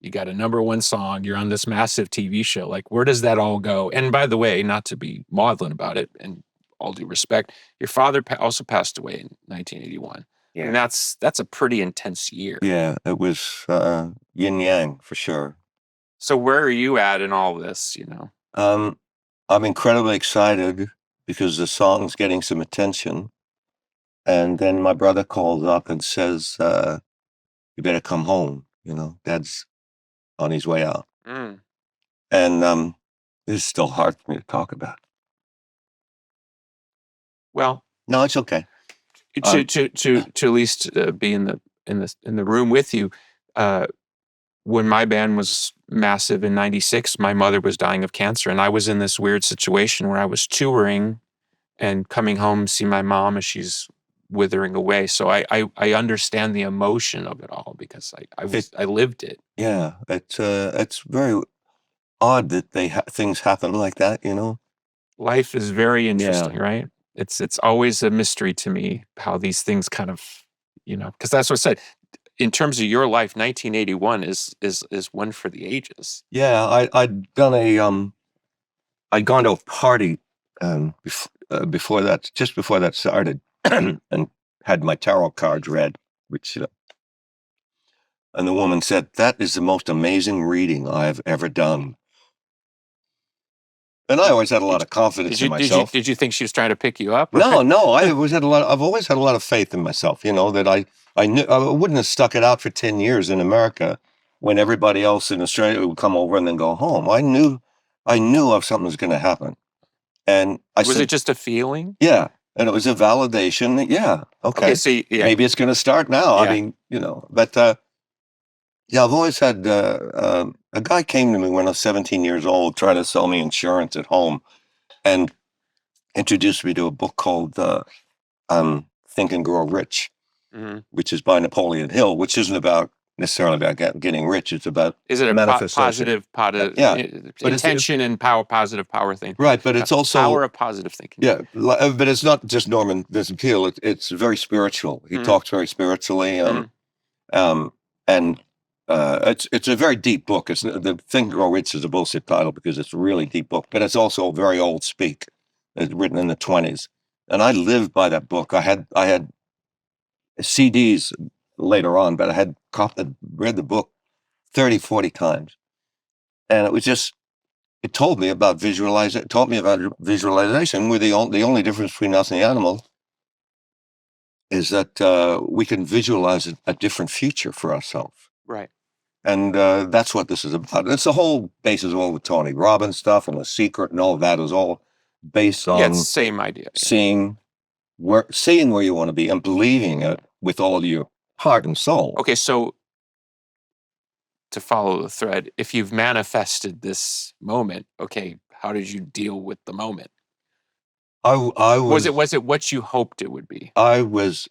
You got a #1 song. You're on this massive TV show. Like, where does that all go? And by the way, not to be maudlin about it, and all due respect, your father also passed away in 1981. Yeah. I mean, that's a pretty intense year. Yeah, it was yin yang for sure. So where are you at in all this, I'm incredibly excited because the song's getting some attention. And then my brother calls up and says, you better come home. Dad's on his way out. Mm. And it's still hard for me to talk about. Well, no, it's okay. To at least be in the room with you. When my band was massive in '96, my mother was dying of cancer, and I was in this weird situation where I was touring and coming home to see my mom as she's withering away. So I understand the emotion of it all because I lived it. Yeah, it's very odd that things happen like that. Life is very interesting, right? It's always a mystery to me how these things kind of, because that's what I said. In terms of your life, 1981 is one for the ages. Yeah, I'd gone to a party before that, just before that started, and had my tarot cards read, which, and the woman said, "That is the most amazing reading I've ever done." And I always had a lot of confidence in myself. Did you think she was trying to pick you up? No. I've always had a lot of faith in myself. That I knew I wouldn't have stuck it out for 10 years in America when everybody else in Australia would come over and then go home. I knew if something was going to happen. And was it just a feeling? Yeah. And it was a validation. Yeah. Okay. So maybe it's going to start now. Yeah. I mean, but yeah, I've always had a guy came to me when I was 17 years old, trying to sell me insurance at home, and introduced me to a book called Think and Grow Rich, which is by Napoleon Hill, which isn't necessarily about getting rich. It's about positive intention and positive power thinking. Right, but it's also power of positive thinking. Yeah, but it's not just Norman Vincent Peale. It's very spiritual. He talks very spiritually, and it's a very deep book. It's the Think and Grow Rich is a bullshit title because it's a really deep book, but it's also very old speak. It's written in the 1920s, and I lived by that book. I had CDs later on, but I had read the book 30, 40 times, and it told me about visualization. It taught me about visualization. Where the only difference between us and the animals is that we can visualize a different future for ourselves. Right. And that's what this is about. It's the whole basis of all the Tony Robbins stuff and The Secret and all of that is all based on it's the same idea. Seeing where you want to be and believing it with all your heart and soul. Okay, so to follow the thread, if you've manifested this moment, okay, how did you deal with the moment? Was it what you hoped it would be? It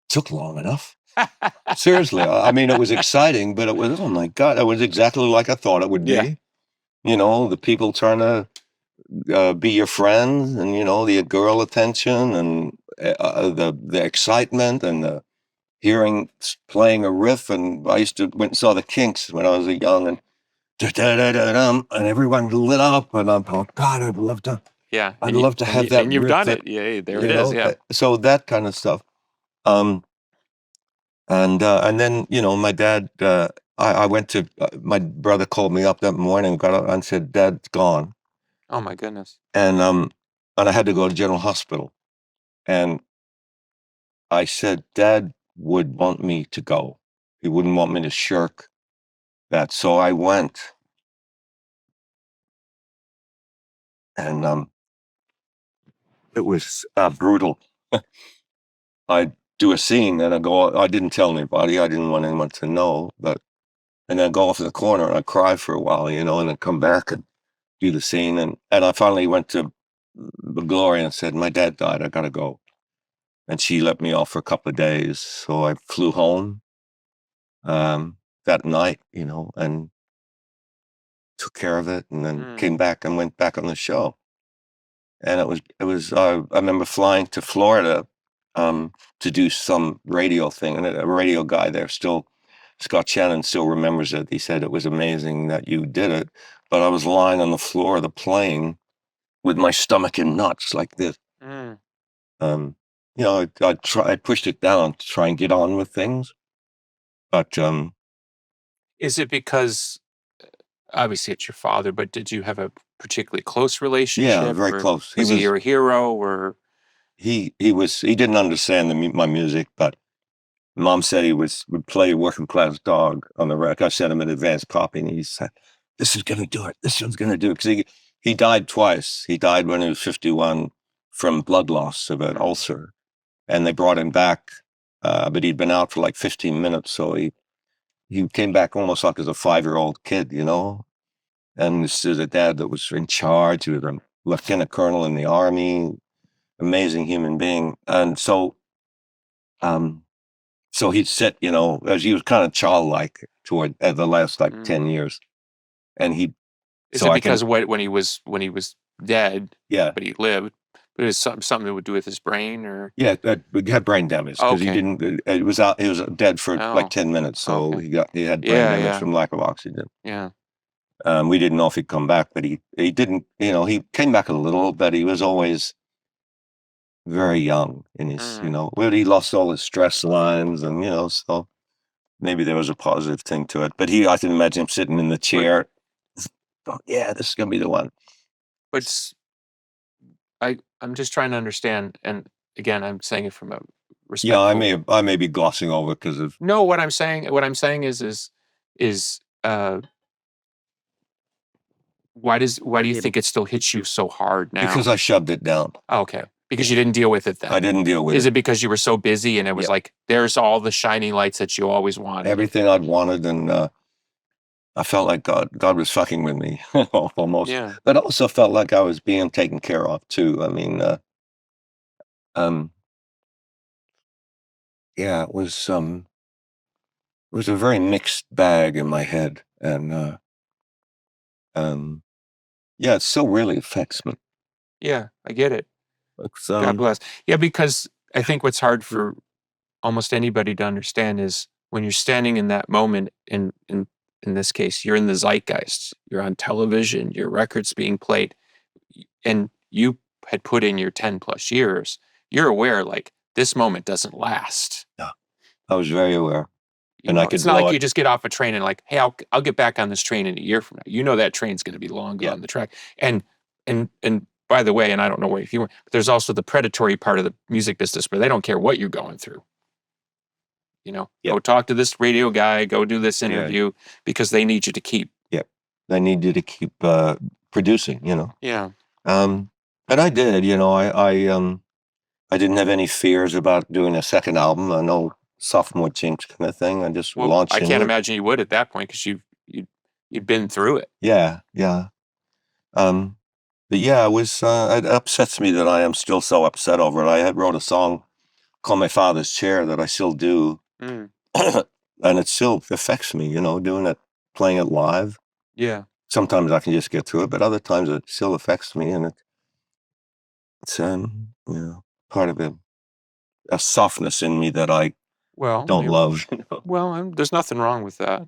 took long enough. Seriously, I mean, it was exciting, but it was, oh my God, it was exactly like I thought it would be. Yeah. The people trying to be your friends, and the girl attention, and the excitement, and the playing a riff. And I used to went and saw the Kinks when I was young, and everyone lit up, and I'm like, God, I'd love to. Yeah, I'd love to have that. And you've done it. Yeah, there it is. Yeah. So that kind of stuff. And then, my dad, I went to, my brother called me up that morning, got up and said, Dad's gone. Oh my goodness. And I had to go to General Hospital. And I said, Dad would want me to go. He wouldn't want me to shirk that. So I went. And it was brutal. I do a scene and I didn't tell anybody. I didn't want anyone to know, and then go off in the corner and I cry for a while, and then come back and do the scene. And I finally went to Gloria and said, my dad died. I got to go. And she let me off for a couple of days. So I flew home that night, and took care of it, and then came back and went back on the show. And it was, I remember flying to Florida to do some radio thing, and a radio guy there still Scott Shannon still remembers it. He said it was amazing that you did it, but I was lying on the floor of the plane with my stomach in knots like this. Mm. I pushed it down to try and get on with things, but Is it because obviously it's your father, but did you have a particularly close relationship? yeah, very Or close. was he your hero? Or He didn't understand my music, but Mom said he would play Working Class Dog on the record. I sent him an advance copy, and he said, "This is going to do it. This one's going to do it." Because he died twice. He died when he was 51 from blood loss of an ulcer, and they brought him back, but he'd been out for like 15 minutes, so he came back almost like as a 5-year-old kid, you know. And this is a dad that was in charge. He was a lieutenant colonel in the army, amazing human being, and so he'd sit, as he was kind of childlike toward the last like 10 years. And is it because when he was dead, yeah, but he lived, but it was something that would do with his brain? Or yeah, we had brain damage because he Okay. didn't, he was dead for like 10 minutes. So Okay. he had brain Yeah, damage yeah. from lack of oxygen. Yeah. We didn't know if he'd come back, but he didn't, he came back a little, but he was always very young in his, where he lost all his stress lines and, so maybe there was a positive thing to it. But I can imagine him sitting in the chair. Oh, yeah, this is going to be the one. But I'm just trying to understand, and again, I'm saying it from a respectful. Yeah, I may be glossing over because of. No, what I'm saying is why do you think it still hits you so hard now? Because I shoved it down. Okay. Because you didn't deal with it then. I didn't deal with it. Is it because you were so busy and it was like, there's all the shining lights that you always wanted? Everything I'd wanted, and I felt like God was fucking with me almost. Yeah. But I also felt like I was being taken care of too. I mean, yeah, it was a very mixed bag in my head, and yeah, it still really affects me. Yeah, I get it. God bless. Yeah, because I think what's hard for almost anybody to understand is when you're standing in that moment, in this case, you're in the zeitgeist, you're on television, your record's being played, and you had put in your 10 plus years, you're aware like this moment doesn't last. Yeah, I was very aware. It's not like you just get off a train and like, hey, I'll get back on this train in a year from now. You know that train's going to be long gone on the track. And by the way, and I don't know if you were, but there's also the predatory part of the music business where they don't care what you're going through. Go talk to this radio guy, go do this interview because they need you to keep. Yep, they need you to keep producing. Yeah. And I did. I didn't have any fears about doing a second album. I know. Sophomore jinx kind of thing. I just launched. I can't imagine you would at that point because you'd been through it. Yeah. But yeah, it upsets me that I am still so upset over it. I had wrote a song called "My Father's Chair" that I still do, and it still affects me. Doing it, playing it live. Yeah. Sometimes I can just get through it, but other times it still affects me, and it's part of a softness in me that I don't love. Well, there's nothing wrong with that.